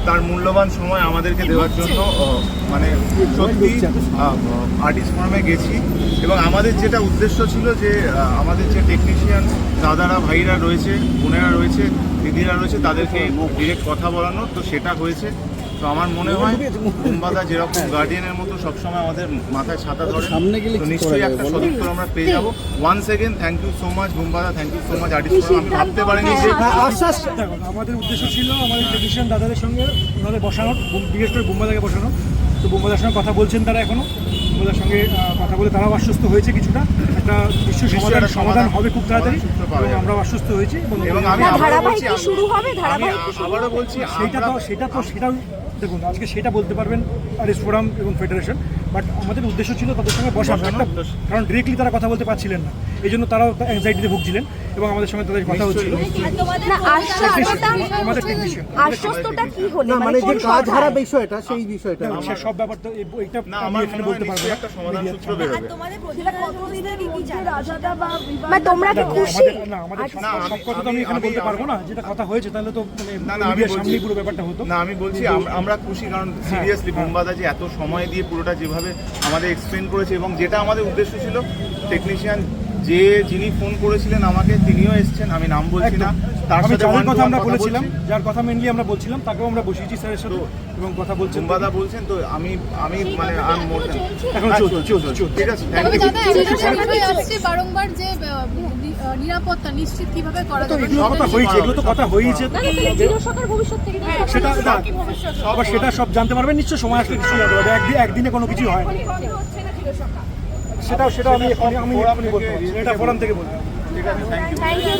তার মূল্যবান সময় আমাদেরকে দেওয়ার জন্য মানে সত্যি আর্টিস্ট ফোরামে গেছি এবং আমাদের যেটা উদ্দেশ্য ছিল যে আমাদের যে টেকনিশিয়ান দাদারা ভাইরা রয়েছে, বোনেরা রয়েছে, দিদিরা রয়েছে, তাদেরকে ডিরেক্ট কথা বলানো, তো সেটা হয়েছে। তো আমার মনে হয় বুম্বাদা যেরকম গার্ডিয়ানের মতো সবসময় আমাদের মাথায় ছাতা ধরে, তো নিশ্চয়ই একটা সদুত্তর আমরা পেয়ে যাবো। Once again thank you so much বুম্বাদা, thank you so much artist forum. আমি ভাবতে পারিনি যে আমাদের উদ্দেশ্য ছিল আমাদের টেকনিশিয়ান দাদাদের সঙ্গে ওনাদের বসানোর, বিশেষ করে বুম্বাদাকে বসানো। তো বুম্বাদার সঙ্গে কথা বলছেন তারা এখনও, বুম্বাদার সঙ্গে কথা বলে তারাও আশ্বস্ত হয়েছে কিছুটা, একটা নিশ্চয়ই সমাধান হবে খুব তাড়াতাড়ি, এবং আমরাও আশ্বস্ত হয়েছি। এবং আমি আবারও বলছি সেটাও দেখুন, আজকে সেটা বলতে পারবেন আর্টিস্ট ফোরাম এবং ফেডারেশন, বাট আমাদের উদ্দেশ্য ছিল তাদের সঙ্গে বসানো, কারণ ডিরেক্টলি তারা কথা বলতে পারছিলেন না, এই জন্য তারাও অ্যাংজাইটিতে ভুগছিলেন এবং আমাদের সঙ্গে তাদের কথা হচ্ছিল। আমাদের টেকনিশিয়ান বিষয়টা সেই বিষয়টা সব ব্যাপারটা এটা আমি এখানে বলতে পারবো না। সমাধান সূত্র বেরোবে। সব কথা তো আমি এখানে বলতে পারবো না, যেটা কথা হয়েছে তাহলে তো সামনেই পুরো ব্যাপারটা হতো না। আমি বলছি আমরা খুশি, কারণ সিরিয়াসলি বুম্বাদা যে এত সময় দিয়ে পুরোটা যেভাবে আমাদের এক্সপ্লেন করেছে, এবং যেটা আমাদের উদ্দেশ্য ছিল, টেকনিশিয়ান যিনি ফোন করেছিলেন আমাকে, তিনিও এসেছেন, আমি নাম বলছি না, তার সাথে কথা আমরা বলেছিলাম, যার কথা মেনলি আমরা বলছিলাম, তাকেও আমরা বসিয়েছি স্যারের সাথে এবং কথা বলছেন। বুম্বাদা বলছেন, তো আমি মানে এখন চলছে। ঠিক আছে, থ্যাংক ইউ। বারংবার যে নিরাপত্তা নিশ্চিত কিভাবে করা যাবে, এগুলো তো কথা হয়েছে, সেটা সব জানতে পারবেন নিশ্চয়, সময় আসলে কিছু জানতে পারবে, একদিনে কোনো কিছু হয় না। সেটা আমি বলতে পারছি, এটা ফোরাম থেকে বলবো। ঠিক আছে, থ্যাংক ইউ।